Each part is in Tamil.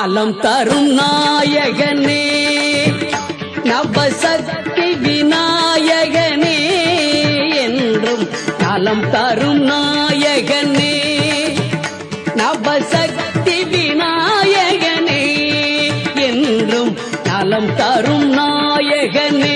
நலம் தரும் நாயகனே நவசக்தி விநாயகனே என்றும் நலம் தரும் நாயகனே நவசக்தி விநாயகனே என்றும் நலம் தரும் நாயகனே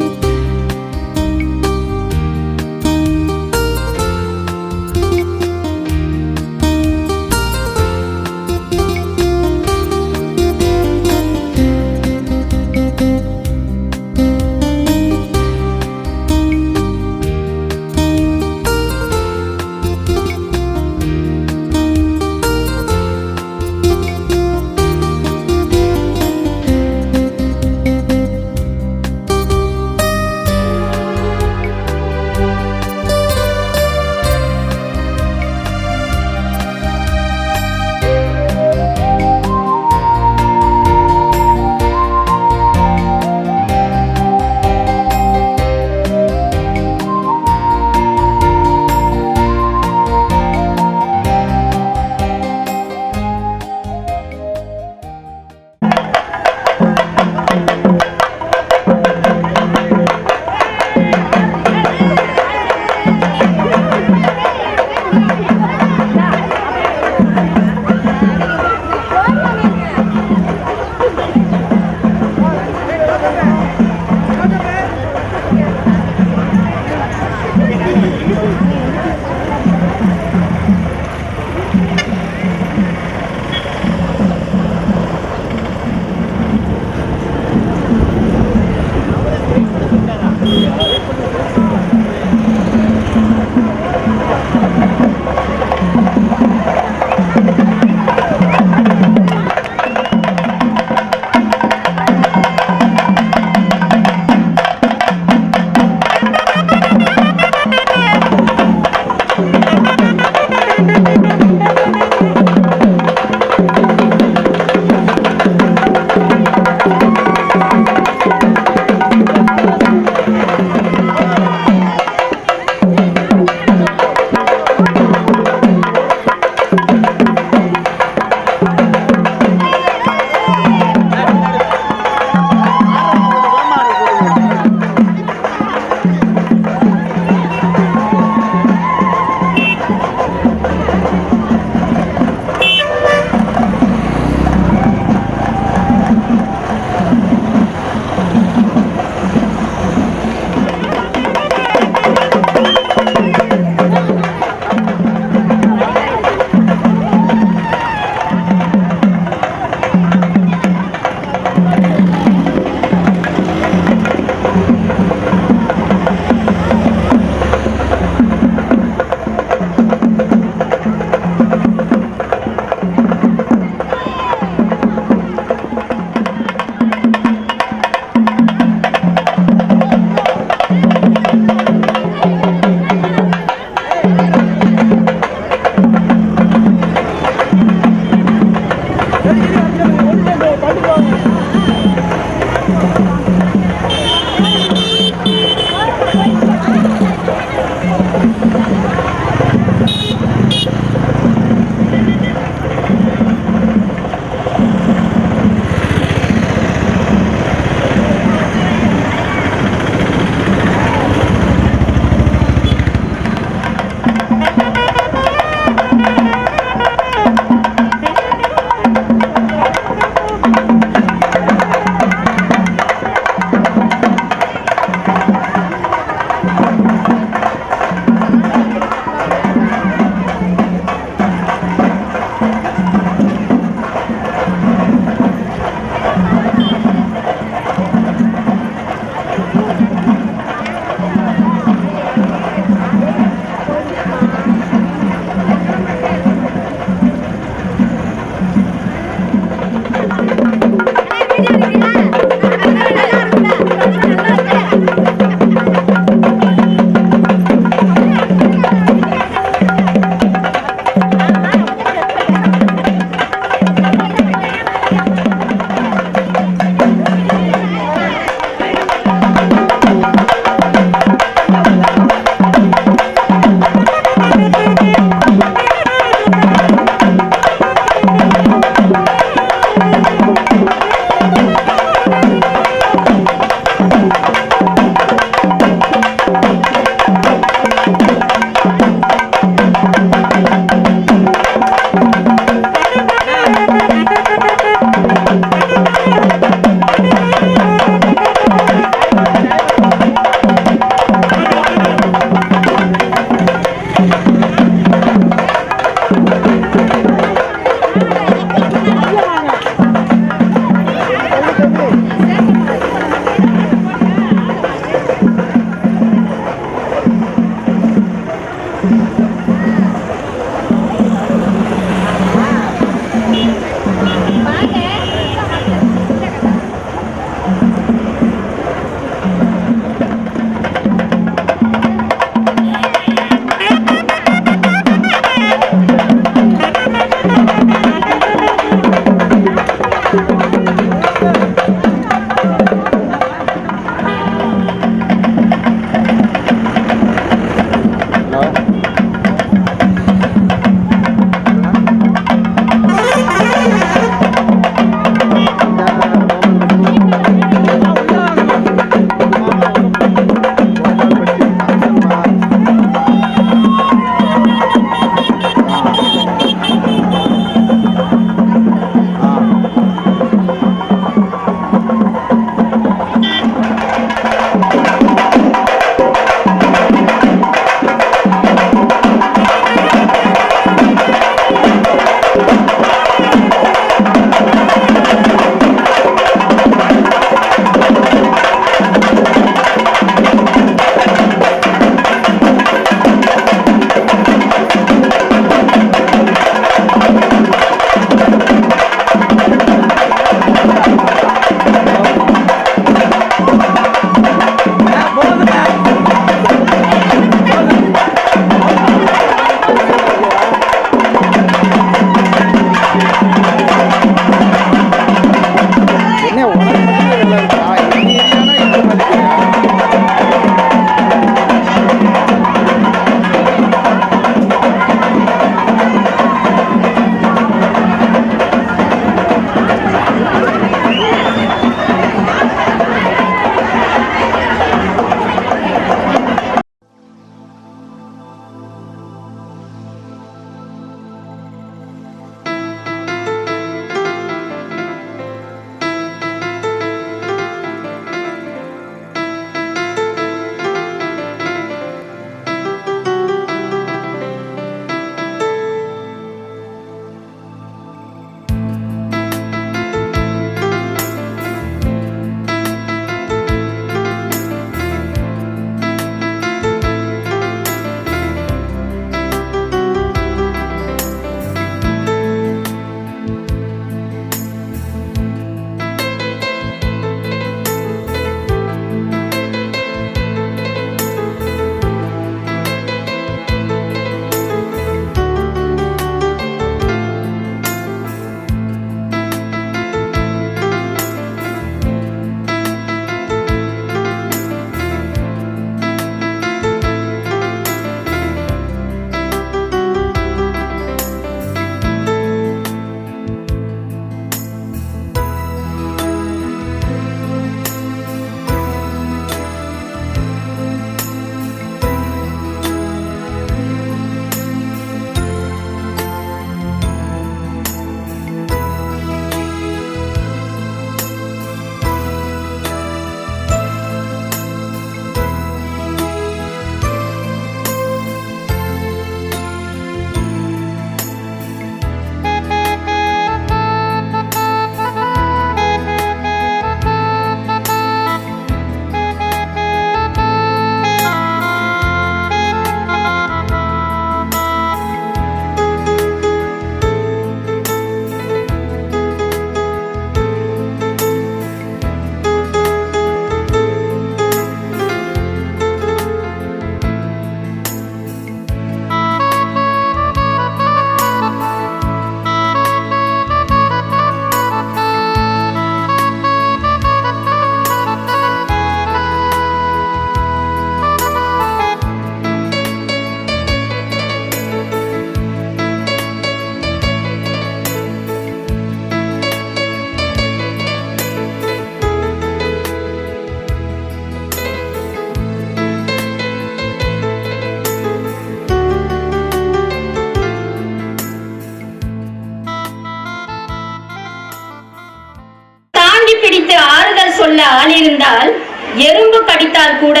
வந்தால் கூட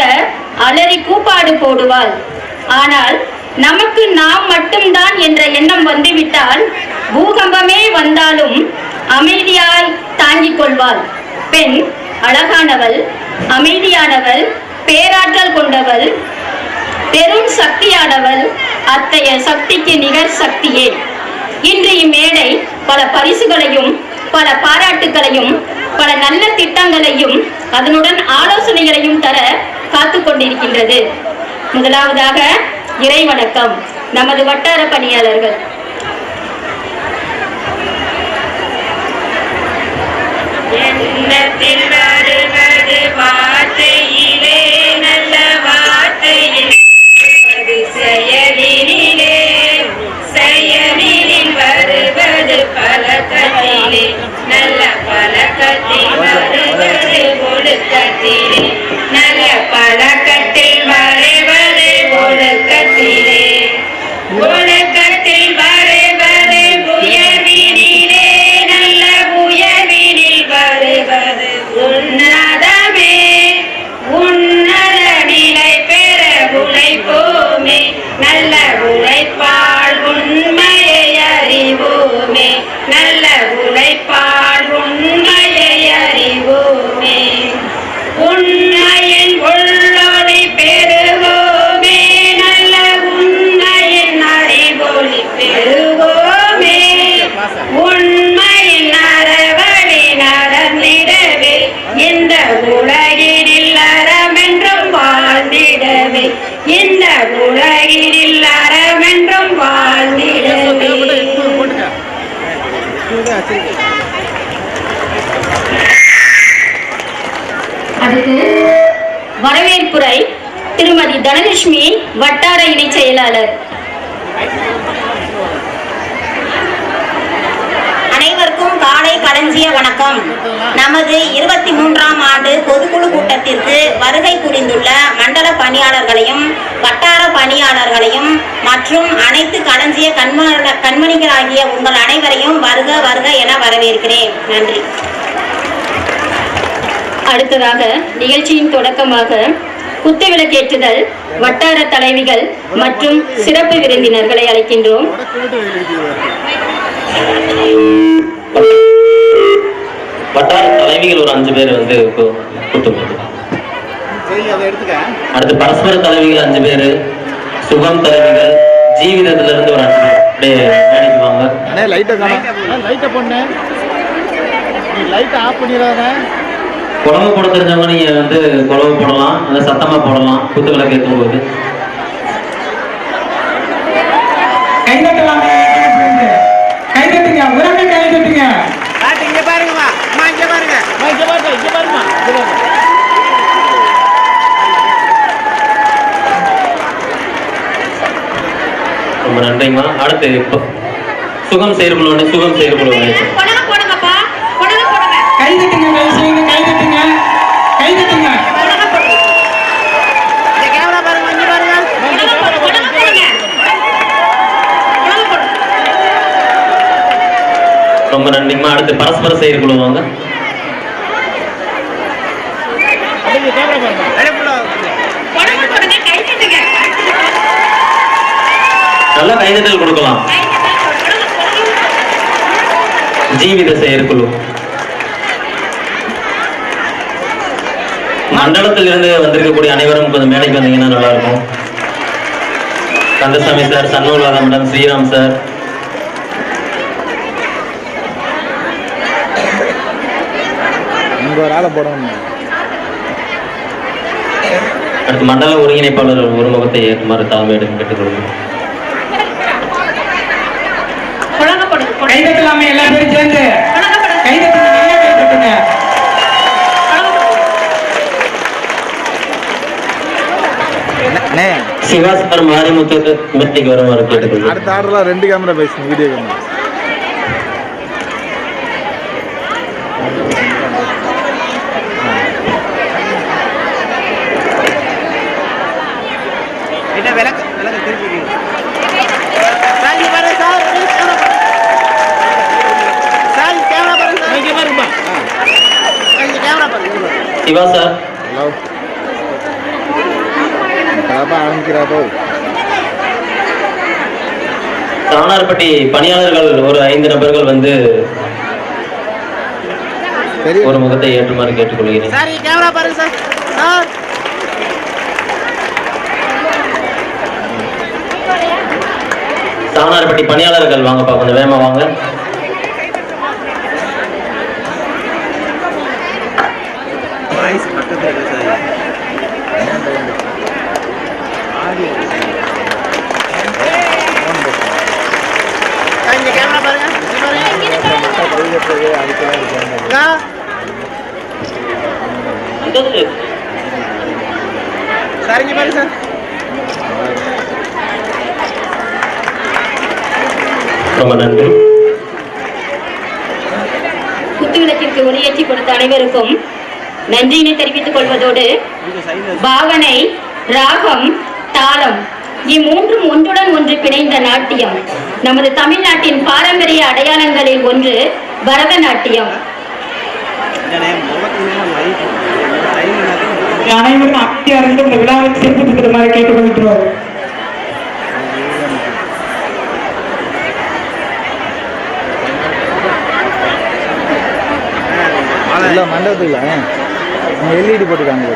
அலறி கூப்பாடு போடுவாள். ஆனால் நமக்கு நாம் மட்டும்தான் என்ற எண்ணம் வந்துவிட்டால் பூகம்பமே வந்தாலும் அமைதியாய் தாங்கிக் கொள்வாள். பெண் அழகானவள், அமைதியானவள், பேராற்றல் கொண்டவள், பெரும் சக்தியானவள். அத்தகைய சக்திக்கு நிகர் சக்தியே. இன்று இம்மேடை பல பரிசுகளையும் பல பாராட்டுகளையும் பல நல்ல திட்டங்களையும் அதனுடன் ஆலோசனைகளையும் தர காத்து கொண்டிருக்கின்றது. முதலாவதாக இறை வணக்கம் நமது வட்டார பணியாளர்கள். எண்ணத்தில் வருவது வார்த்தையிலே, நல்ல வார்த்தையில் செயலிலே, செயலில் வருவது பழக்கத்திலே, நல்ல பழக்கத்தில் வருவது ஒழுக்கத்திலே, நல்ல பழக்கத்தில் வருவது ஒழுக்கத்திலே, ஒழுக்கத்தில் வருவது உயர்வினிலே, நல்ல உயர்வினில் வருவது உன்னதமே. உன்னத நிலை பெற உழைப்போமே, நல்ல உழைப்பால் உண்மையை அறிவோமே, நல்ல உழைப்பால் உண்மையை அறிவோமே. உண்மையின் உள்ளொளி பெறுவோமே, நல்ல உண்மையின் அறிவொளி பெறுவோமே. உண்மையின் அறவழி நடந்திடவே, இந்த உலகினில் அறமென்றும் வாழ்ந்திடவே, இந்த உலகினில் அறமென்றும் வாழ்ந்திடவே. அடுத்து வரவேற்புரை திருமதி தனலட்சுமி, வட்டார இணை செயலாளர். அனைவருக்கும் காலை களஞ்சிய வணக்கம். நமது 23ஆம் ஆண்டு பொதுக்குழு கூட்டத்திற்கு வருகை புரிந்துள்ள மண்டல பணியாளர்களையும் வட்டார பணியாளர்களையும் மற்றும் அனைத்து களஞ்சிய கண்மணிகளாகிய உங்கள் அனைவரையும் வருக வருக என வரவேற்கிறேன். நன்றி. அடுத்ததாக நிகழ்ச்சியின் தொடக்கமாக குத்துவிளக்கேற்றுதல் வட்டார தலைவிகள் மற்றும் சிறப்பு விருந்தினர்களை அழைக்கின்றோம். வட்டார தலைவிகள் ஒரு 5 பேர் வந்து குத்து. அடுத்து பரஸ்பர தலைவிகள் 5 பேர், சுகம் தலைவிகள், ஜீவிதத்துல இருந்து ஒரு 5 பேர் அப்படியே நினைக்குவாங்க. குழம்பு போட தெரிஞ்சவங்க நீங்க வந்து குழம்பு போடலாம், அந்த சத்தமா போடலாம் குத்து விளக்கு ஏற்றும் போது. ரொம்ப நன்றிங்கம்மா. அடுத்து சுகம் செயற்குழு, சுகம் செயற்குழு ரொம்ப நன்றிங்கம்மா. அடுத்து பரஸ்பர செயற்குழு வாங்க. நல்லா கைதட்டல் கொடுக்கலாம். ஜீவித செயற்குழு மண்டலத்தில் இருந்து வந்திருக்கக்கூடிய அனைவரும் கொஞ்சம் மேடைக்கு வந்தீங்கன்னா நல்லா இருக்கும். Kandasamy sir, Shanmugalatha madam, Sriram sir, அடுத்து மண்டல ஒருங்கிணைப்பாளர் ஒரு முகத்தை ஏற்றுமாறு தாழ்மையிடம் கேட்டுக்கொள்கிறோம். கைதட்டலாமே எல்லா பேரும் சேர்ந்து சிவா சார் மாரிமுத்து மெத்திக்கு வருமாறு கேட்டுக்கொள்கிறோம். அடுத்த ஆர்டர்ல 2 கேமரா பேசுங்க, வீடியோ கேமரா. சிவா சார், அப்பா ஆரம்பிக்கிறாப்போ. சாணார்பட்டி பணியாளர்கள் ஒரு 5 நபர்கள் வந்து ஒரு முகத்தை ஏற்றுமாறு கேட்டுக்கொள்கிறேன். சார் கேமரா பாருங்க சார். சார் சாணார்பட்டி பணியாளர்கள் வாங்கப்பா, கொஞ்சம் வேகமா வாங்க. இங்க கேமரா பாருங்க. சார் இங்க பாருங்க சார். ரொம்ப நன்றி. குத்துவிளக்கிற்கு ஒளியேற்றி கொடுத்த அனைவருக்கும் நன்றியினை தெரிவித்துக் கொள்வதோடு பாவனை, ராகம், தாளம் இம்மூன்றும் ஒன்றுடன் ஒன்று பிணைந்த நாட்டியம் நமது தமிழ்நாட்டின் பாரம்பரிய அடையாளங்களில் ஒன்று பரதநாட்டியம். அனைவரும் அமைதியாருந்து இந்த விழாவை சிறப்பிக்குமாறு கேட்டுக்கொள்கிறோம். மண்டபத்துல LED போட்டுருக்காங்க.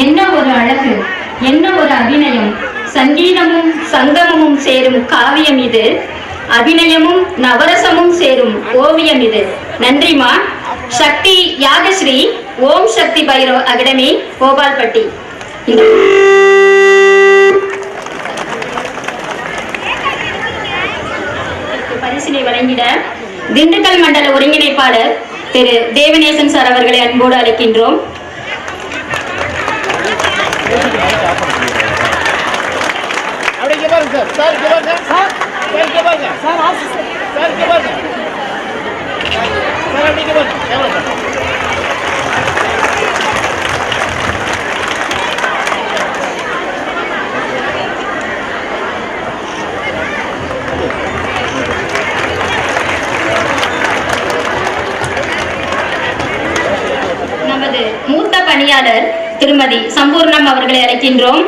என்ன ஒரு அழகு, என்ன ஒரு அபிநயம்! சங்கீதமும் சங்கமமும் சேரும் காவியம் இது, அபிநயமும் நவரசமும் சேரும் ஓவியம் இது. நன்றிமா. சக்தி யாகஸ்ரீ, ஓம் சக்தி பைரவ் அகாடமி, கோபால்பட்டி. பரிசினை வழங்கிட திண்டுக்கல் மண்டல ஒருங்கிணைப்பாளர் திரு தேவநேசன் சார் அவர்களை அன்போடு அழைக்கின்றோம். நமது மூத்த பணியாளர் திருமதி சம்பூர்ணம் அவர்களை அழைக்கின்றோம்.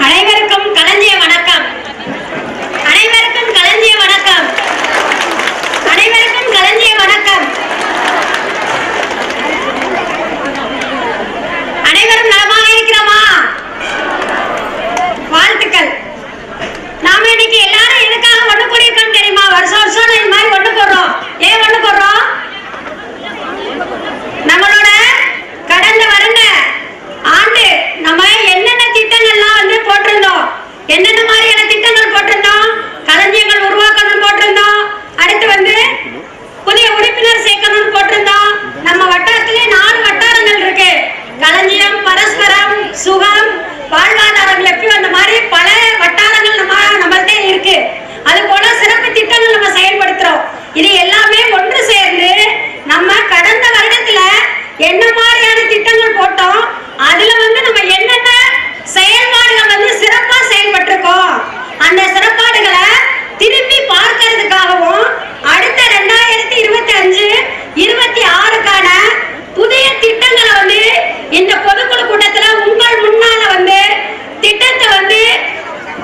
அனைவருக்கும் களஞ்சிய வணக்கம். அனைவருக்கும் களஞ்சிய வணக்கம். அனைவருக்கும் களஞ்சிய வணக்கம். அனைவரும் நலமாக இருக்கிறோமா? வாழ்த்துக்கள். நாம இன்னைக்கு எல்லாரும் எதுக்காக ஒண்ணு கூடியிருக்கோம் தெரியுமா? வருஷம் வருஷம் இந்த மாதிரி ஒண்ணு போடுறோம். ஏன் ஒண்ணு போடுறோம்? நம்மளோட கடந்த வருட ஆண்டு நம்ம என்னென்ன திட்டங்கள்லாம் வந்து போட்டிருந்தோம், என்னென்ன மாதிரியான திட்டங்கள் போட்டிருந்தோம், களஞ்சியங்கள் உருவாக்கணும் போட்டிருந்தோம், அடுத்து வந்து புதிய உறுப்பினர் சேர்க்கணும்னு போட்டிருந்தோம். நம்ம வட்டாரத்திலே 4 வட்டாரங்கள் இருக்கு. களஞ்சியம், பரஸ்பரம், சுகம், வாழ்வாதாரங்கள், எப்படி அந்த மாதிரி பல வட்டாரங்கள் நம்மள்கிட்ட இருக்கு. அது போல சிறப்பு திட்டங்கள் நம்ம செயல்படுத்துறோம். இது எல்லாமே ஒன்று சேர்ந்து நம்ம கடந்த வருடத்துல என்ன மாதிரியான திட்டங்கள் போட்டோம், அதுல வந்து நம்ம என்னென்ன செயல்பாடுகள் வந்து சிறப்பா செயல்பட்டிருக்கோம், அந்த சிறப்பாடுகளை திரும்பி பார்க்கிறதுக்காகவும் அடுத்த 2025-26க்கான புதிய திட்டங்களை வந்து இந்த பொதுக்குழு கூட்டத்துல உங்கள் முன்னால வந்து திட்டத்தை வந்து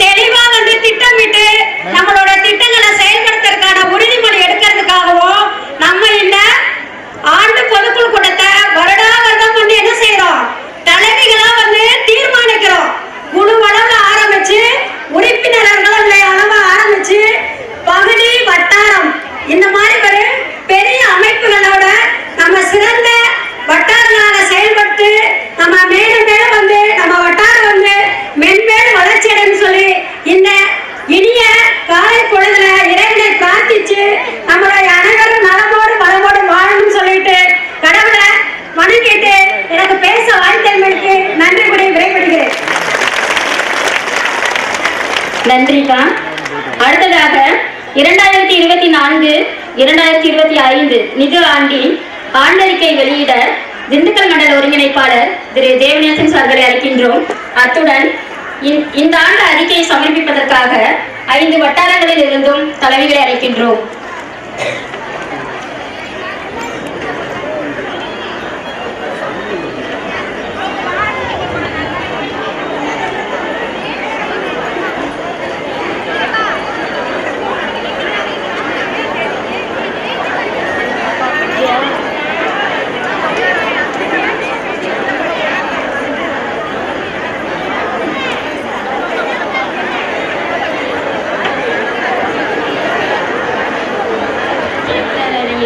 தெளிவா வந்து திட்டமிட்டு நம்மளோட திட்டங்களை செயல்படுத்துறதுக்கான உறுதிமொழி எடுக்கிறதுக்காகவும் நம்ம இந்த ஆண்டு பொதுக்குழு கூட்டத்தை வருடா வருடம் வந்து என்ன செய்யறோம், தலைவிகளா வந்து தீர்மானிக்கிறோம். குழு அளவுல ஆரம்பிச்சு உறுப்பினர்கள் அளவு ஆரம்பிச்சு பகுதி வட்டாரம் இந்த மாதிரி ஒரு பெரிய அமைப்புகளோட நம்ம சிறந்த வட்டாரங்களாக செயல்பட்டு நம்ம மேலும் மேலும் வந்து நம்ம வட்டாரம் வந்து மென்மேலும் வளர்ச்சி அடைன்னு சொல்லி இந்த இனிய காலை பொழுதுல இறைவனை பிரார்த்திச்சு நம்மளுடைய அனைவரும் நலமோடு வளமோடு வாழணும்னு சொல்லிட்டு கடவுளை வணங்கிட்டு எனக்கு பேச வாய்த்தமைக்கு நன்றி கூறி விடைபெறுகிறேன். நன்றிப்பா. அடுத்ததாக 2024-2025 நிதி ஆண்டின் ஆண்டறிக்கை வெளியிட திண்டுக்கல் மண்டல ஒருங்கிணைப்பாளர் திரு தேவநேசன் சார்களை அழைக்கின்றோம். அத்துடன் இந்த ஆண்டு அறிக்கையை சமர்ப்பிப்பதற்காக 5 வட்டாரங்களில் இருந்தும் தலைவிகளை அழைக்கின்றோம்.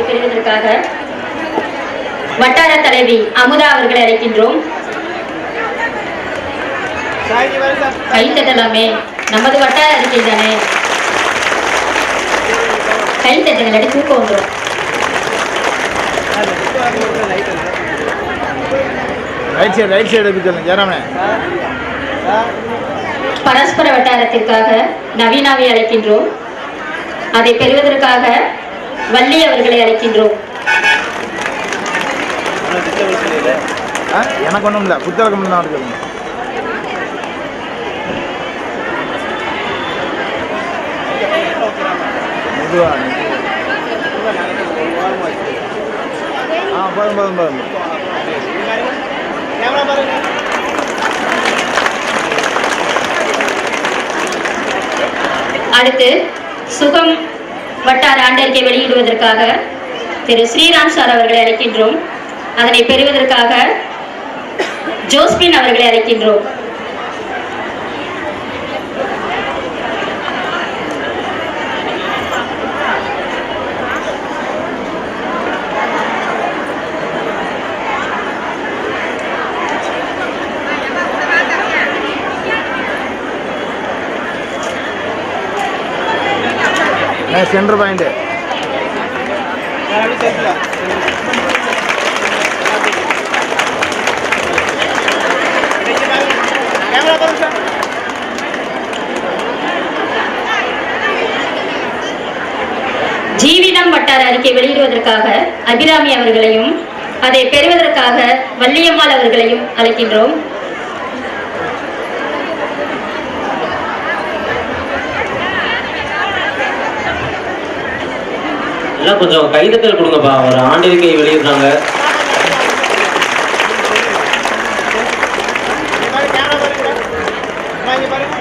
பெறுவதற்காக வட்டார தலைவி அமுதா அவர்களை அழைக்கின்றோம். கை தட்டலாமே, நமது வட்டார அறிக்கை தானே. கை தட்டுங்கள், தூக்கம் வந்துடும். ரைட் சைடு ஜெயராமனே. பரஸ்பர வட்டாரத்திற்காக நவீனாவை அழைக்கின்றோம். அதை பெறுவதற்காக வள்ளி அவர்களை அழைக்கின்றோம். எனக்கு ஒன்றும் இல்லை, புத்தகம் தான் இருக்கு. போதும். அடுத்து சுகம் வட்டார ஆண்டறிக்கை வெளியிடுவதற்காக திரு ஸ்ரீராம் சார் அவர்களை அழைக்கின்றோம். அதனை பெறுவதற்காக ஜோஸ்பின் அவர்களை அழைக்கின்றோம். சென்டர் பாயிண்ட் கேமரா பாருங்க சார். ஜீவிதம் வட்டார அறிக்கை வெளியிடுவதற்காக அபிராமி அவர்களையும் அதை பெறுவதற்காக வள்ளியம்மாள் அவர்களையும் அழைக்கின்றோம். எல்லாம் கொஞ்சம் கைதட்டல் கொடுங்கப்பா. ஒரு ஆண்டறிக்கை வெளியிடுறாங்க. கேமரா பாருங்க. இங்க பாருங்க.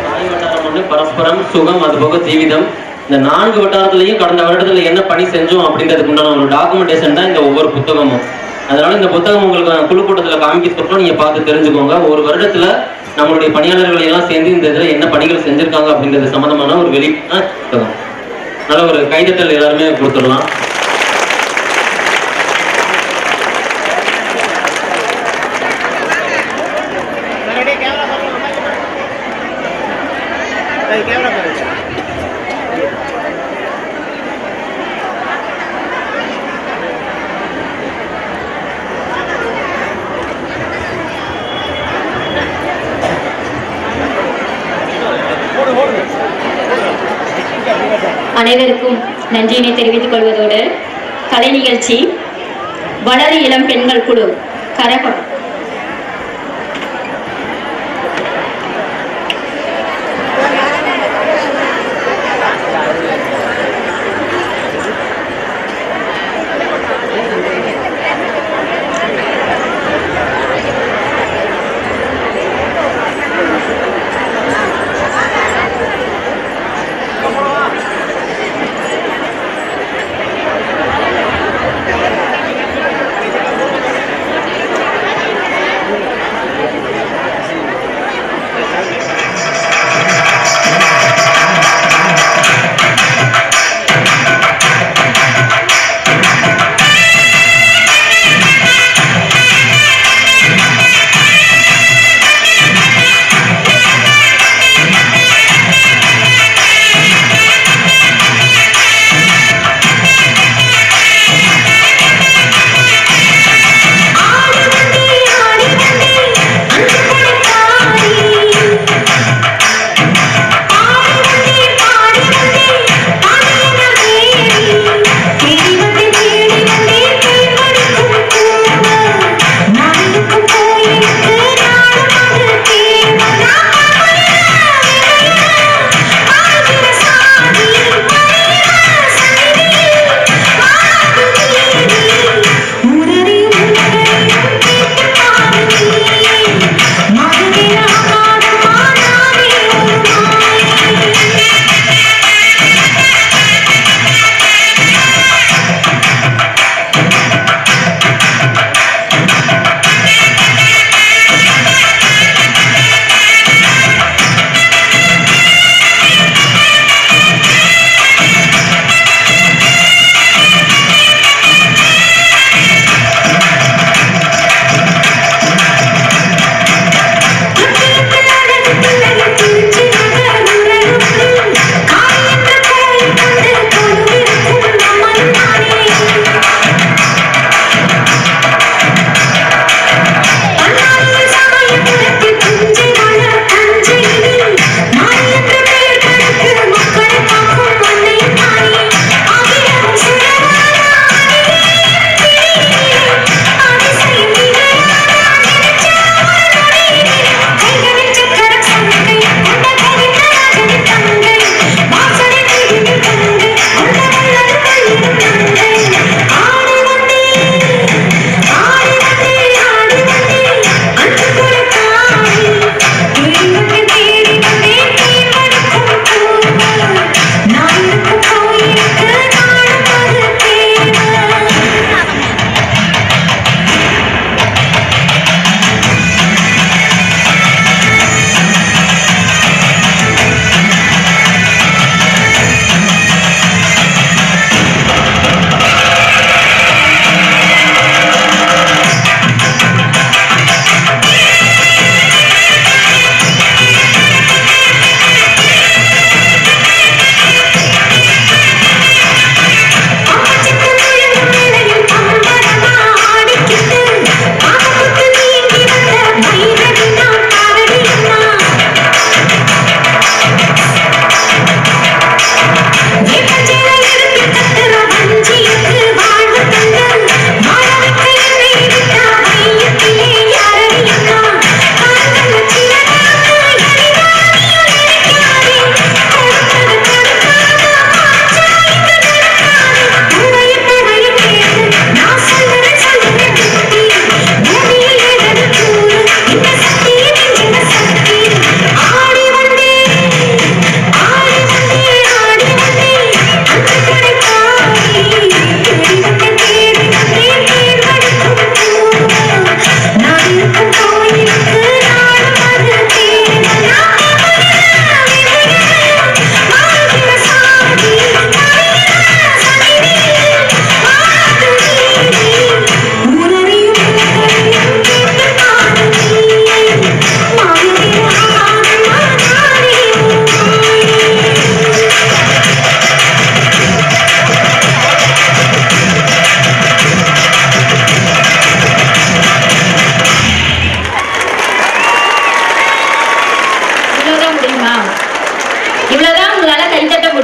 தாய் வட்டாரம் ஒன்று, பரஸ்பரம், சுகம், அதுபோக ஜீவிதம். இந்த 4 வட்டாரத்திலையும் கடந்த வருடத்துல என்ன பணி செஞ்சோம் அப்படின்றதுக்கு உண்டான ஒரு டாக்குமெண்டேஷன் தான் இந்த ஒவ்வொரு புத்தகமும். அதனால இந்த புத்தகம் உங்களுக்கு குழு கூட்டத்தில் காமிக்கிறப்போ நீங்க பார்த்து தெரிஞ்சுக்கோங்க. ஒரு வருடத்துல நம்மளுடைய பணியாளர்கள் எல்லாம் சேர்ந்து இந்த இதுல என்ன பணிகள் செஞ்சிருக்காங்க அப்படின்றது சம்பந்தமான ஒரு வெளிப்பான புத்தகம். நல்ல ஒரு கைதட்டல் எல்லாருமே கொடுத்துடலாம். கேமரா பாருங்க. கேமரா பாருங்க. அனைவருக்கும் நன்றியினை தெரிவித்துக் கொள்வதோடு கலை நிகழ்ச்சி வளரு இளம் பெண்கள் குழு கரகம்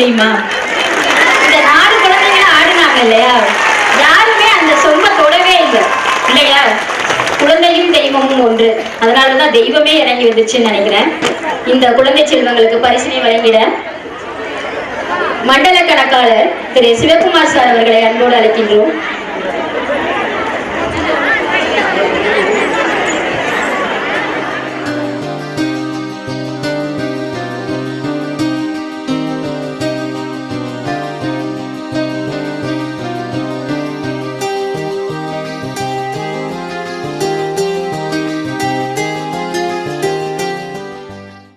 முடியுமா? இந்த 4 குழந்தைங்களும் ஆடினாங்க இல்லையா, யாருமே அந்த சொம்ப தொடவே இல்லை இல்லையா? குழந்தையும் தெய்வமும் ஒன்று, அதனாலதான் தெய்வமே இறங்கி வந்துச்சுன்னு நினைக்கிறேன். இந்த குழந்தை செல்வங்களுக்கு பரிசினை வழங்கிட மண்டல கணக்காளர் திரு சிவகுமார் சார் அவர்களை அன்போடு அழைக்கின்றோம்.